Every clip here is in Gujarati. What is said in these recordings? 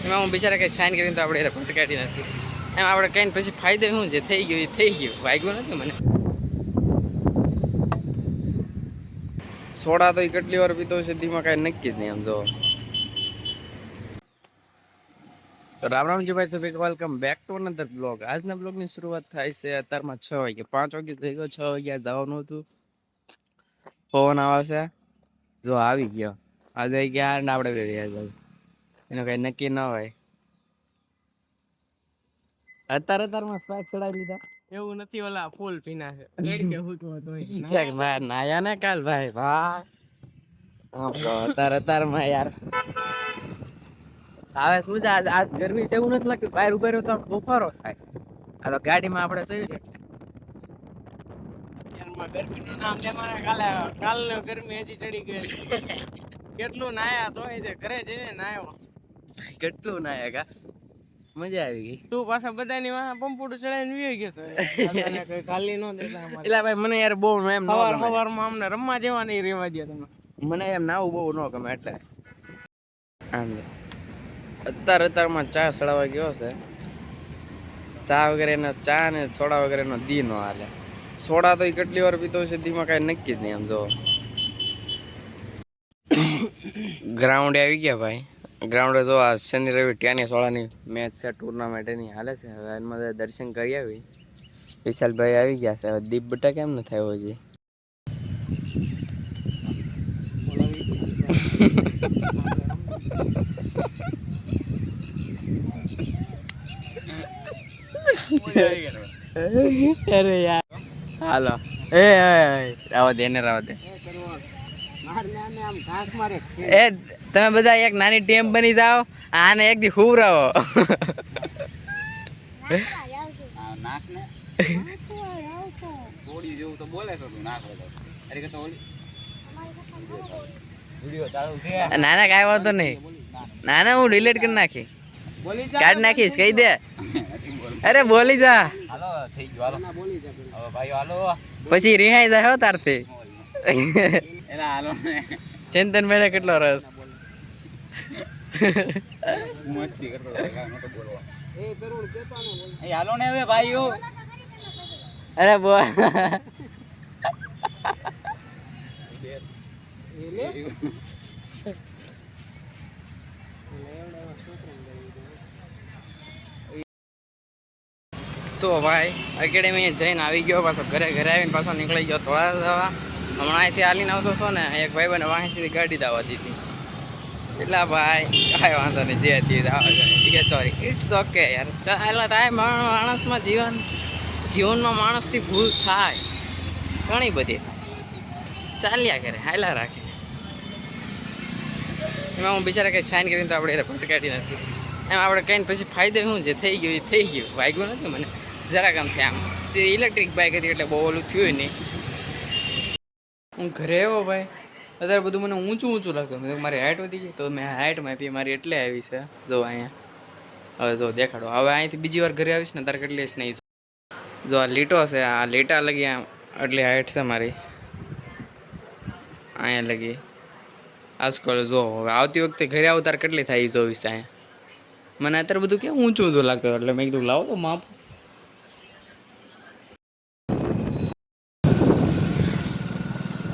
એમાં હું બિચારા કંઈ સાઈન કરીને તો આપણે ભટકાડી નથી એમ આપણે કંઈ પછી ફાયદો શું છે થઈ ગયું વાગ્યું નથી મને સોડા તો કેટલી વાર પીતો છે ધીમાં કાંઈ નક્કી જ નહીં આમ જો તો રામ રામજી ભાઈ સભી welcome back to another blog આજના બ્લોગની શરૂઆત થાય છે અત્યારમાં 6 વાગે 5 વાગે થઈ ગયો 6 વાગ્યા જવાનું હતું પવન આવે છે જો આવી ગયો આજે ગયા ને આપણે રહ્યા એનું કઈ નક્કી ન હોય અત્યારમાં સ્પાઇક ચડાવી લીધા એવું નથી ઓલા ફૂલ પીના છે નાયા ને કાલ ભાઈ અત્યારમાં યાર આવે સમજ આજ ગરમી છે એવું નથી લાગતું બહાર ઉભા રહ્યો તો બફારો થાય આ તો ગાડીમાં આપણે સહી ગરમીનું નામ લેવાના કાલે ગરમી હજી ચડી ગઈ કેટલું નાયા તો ઘરે જઈને નાયો કેટલું નાયા કા મજા આવી ગઈ તું પાછા બધાની વાહ પંપુડું ચડાવીને વી ગયો તો કઈ ખાલી ન દેતા અમારે એટલે ભાઈ મને યાર બહુ એમ સવારમાં અમને રમવા જેવા નહીં રેવા દે તમે મને એમ નાવું બહુ ન ગમે એટલે આમ અત્યારમાં ચા સડાવા ગયો છે ચા વગેરે ચા ને સોડા વગેરે નો દી નો હાલે સોડા તો કેટલી વાર પીતો છે ધીમાં કાંઈ નક્કી જ નહીં આમ જો ગ્રાઉન્ડે આવી ગયા ભાઈ ગ્રાઉન્ડે જો આ શનિ રવિ ત્યાંની સોળાની મેચ છે ટુર્નામેન્ટ એની હાલે છે હવે એમાં દર્શન કરી આવી વિશાલભાઈ આવી ગયા છે હવે દીપ બટા કેમ ન થયો હજી અરે યાર હાલો એ રાવ દે એ તમે બધા એક નાની ટીમ બની જાઓ આને એક દી ખૂબ રહો નાના કાંઈ વાંધો નહીં નાના હું ડિલીટ કરી નાખી કાઢ નાખીશ કહી દે અરે બોલી જા પછી રિહાઈ જાય હો તારથી ચિંતન મેળે કેટલો રસ મસ્તી કરતો હાલો ને હવે ભાઈઓ અરે બોલ તો ભાઈ એકેડેમી જઈને આવી ગયો પાછો ઘરે આવીને પાછો નીકળી ગયો થોડા જવા હમણાં અહીંથી હાલીને આવતો હતો ને એક ભાઈ બને વાહી સીધી ગાડી દાવા દીધી એટલે ભાઈ કાંઈ વાંધો નહીં જે હતી સોરી ઇટ્સ ઓકે યાર ચાલો થાય માણસમાં જીવનમાં માણસથી ભૂલ થાય ઘણી બધી થાય ચાલ્યા કરે હાયલા રાખે એમાં હું બિચારા કંઈ સાઈન કરીને તો આપણે ભટકાડી નથી એમ આપણે કંઈ પછી ફાયદો શું છે થઈ ગયું વાગ્યું નથી મને જરાક આમ આમ ઇલેક્ટ્રિક બાઇક હતી એટલે બહુ ઓલું થયું નહીં હું ઘરે આવ્યો ભાઈ અત્યારે બધું મને ઊંચું લાગતું મારી હાઇટ વધી ગઈ તો મેં હાઇટમાં આપી મારી એટલે આવી છે જો અહીંયા હવે જો દેખાડો હવે અહીંથી બીજી વાર ઘરે આવીશ ને તારે કેટલી જ નહીં જો આ લીટો છે આ લીટા લગી એટલી હાઇટ છે મારી અહીંયા લગી આજકાલ જો હવે આવતી વખતે ઘરે આવું તારે કેટલી થાય જોઈશ અહીંયા મને અત્યારે બધું કેમ ઊંચું લાગતું એટલે મેં કીધું લાવો તો માપ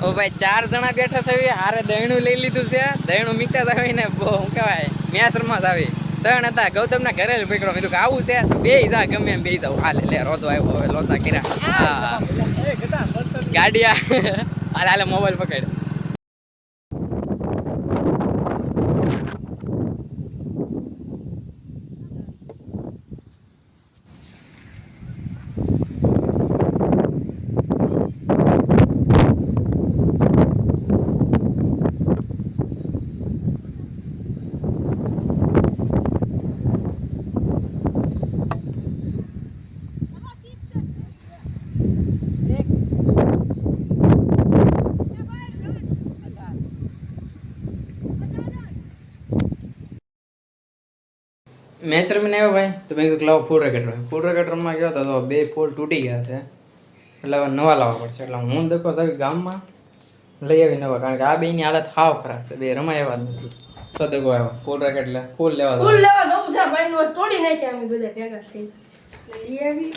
ઓ ભાઈ 4 જણા બેઠા છે હારે દહીણું લઈ લીધું છે દહીણું મીકતા આવી ને બહુ શું કહેવાય મેસરમાં જ આવી દહીણ હતા ગૌતમના ઘરે જ પકડો મેં આવું છે બે જા ગમે એમ બે જાવ હાલે લે રોતો આવ્યો હવે લોચા કર્યા હા ગાડી હાલે મોબાઈલ પકડ મેચ રમીને આવ્યો ભાઈ તો મેં કીધું લાવો ફૂલ રેકેટ રમવા ગયો હતો તો 2 ફૂલ તૂટી ગયા છે એટલે હવે નવા લાવવા પડશે એટલે હું દેખો આવી ગામમાં લઈ આવી નવા કારણ કે આ બેની હાલત હાવ ખરાબ છે બે રમાય એવા જ નથી તો દેખો આવ્યો ફૂલ રેકેટ ફૂલ લેવા જવું ઉષાભાઈ નો તોડી નાખ્યા અમે બધા ભેગા થઈ લઈ આવી.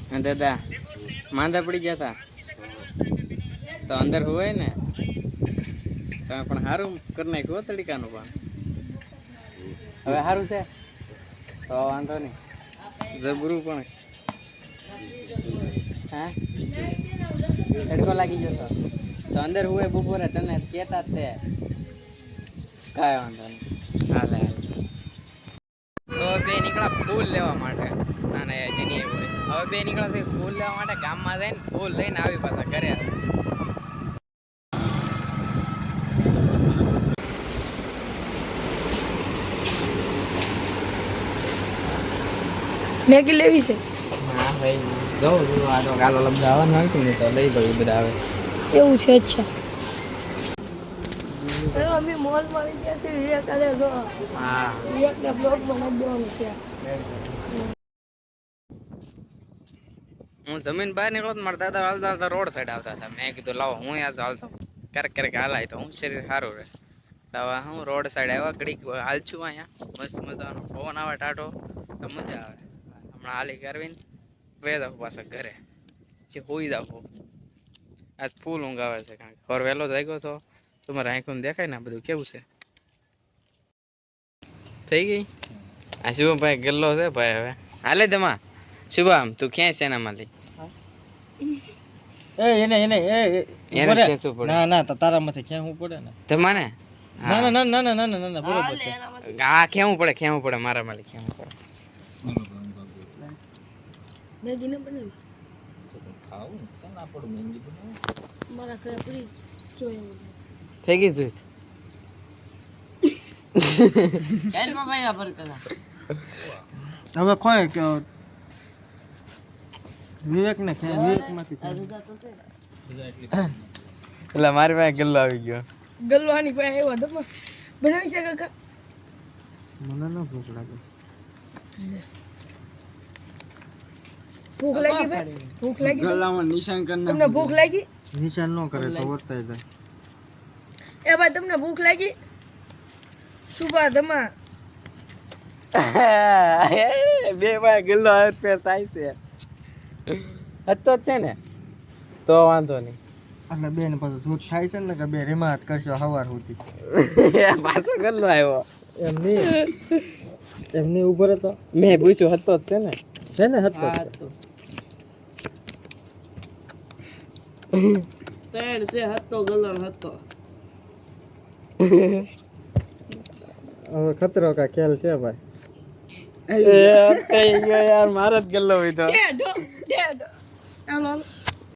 હા દાદા માંદા પડી ગયા તા તો અંદર હોય ને તમે પણ સારું કરી નાખ્યું તડીકાનું પણ હવે સારું છે તો વાંધો નહીં જબરું પણ હા તડકો લાગી ગયો તો અંદર હોય બપોરે તને કહેતા જ તે કાંઈ વાંધો નહીં હાલે હાલે તો બે નીકળ્યા ફૂલ લેવા માટે ના ના જેની હોય હવે બે નીકળ્યા છે ફૂલ લેવા માટે ગામમાં જઈને ફૂલ લઈને આવી પાછા ઘરે આવે મેગી લેવી છે હા ભાઈ જોઉં છું આ તો કાલો લબ્ધ આવવાનું આવ્યું ને તો લઈ ગયું બધા આવે એવું છે. અચ્છા ચલો અમે મોલ માં આવી ગયા છે વિવેક અરે જો હા વિવેક ને બ્લોગ બનાવી દેવાનું છે. હું જમીન બહાર નીકળો તો મારા દાદા હાલતા હાલતા રોડ સાઈડ આવતા હતા મેં કીધું લાવો હું યાદ હાલતો ક્યારેક ક્યારેક હાલાય તો હું શરીર સારું રહે તો હવે હું રોડ સાઈડ આવ્યા ઘડીક હાલશું અહીંયા મસ્ત મજાનો પવન આવે ટાટો તો મજા આવે હમણાં હાલી કરવીને બે દઉં પાછા ઘરે પછી હોઈ દઉં આજ ફૂલ ઊંઘ આવે છે કારણ કે ઘર વહેલો જાગ્યો તો તમારે આંખોને દેખાય ને બધું કેવું છે થઈ ગઈ આ શુભભાઈ ગલ્લો છે ભાઈ હવે હાલે દમા શુભમ તું ક્યાં છે એનામાંથી એને એને ખેંચવું પડે ના ના તારા માથે ખેંચવું પડે ને તમારે ના ના ના ના ના ના ના ના બરોબર છે હા ખેવું પડે મારા માલી ખેવું પડે મેગી ને બનાવી મારા ઘરે પૂરી જોઈએ થઈ ગઈ જોઈ હવે કોઈ વિવેક ને વિવેક માંથી એટલે મારી પાસે ગલ્લો આવી ગયો ગલવાની પાસે આવ્યો તો બનાવી શકે કાકા મને ના ભૂખ લાગે ભૂખ લાગી ભાઈ ભૂખ લાગી ગલામાં નિશાન કરી તમને ભૂખ લાગી નિશાન ન કરે તો વર્તાય જાય એ ભાઈ તમને ભૂખ લાગી સુબા ધમા બે ભાઈ ગલ્લો હાથ પેર થાય છે હતો જ છે ને તો વાંધો નહીં એટલે બેન પાછું જૂઠ થાય છે ને કે બે રેમાત કરશો હવાર સુધી પાછો ગલ્લો આવ્યો એમની ઉપર હતો મેં પૂછ્યું હતો જ છે ને હતો તેડ છે હતો ગલણ હતો હવે ખતરો કા ખેલ છે ભાઈ યાર મારા જ ગલ્લો હોય તો ડેડ ચાલો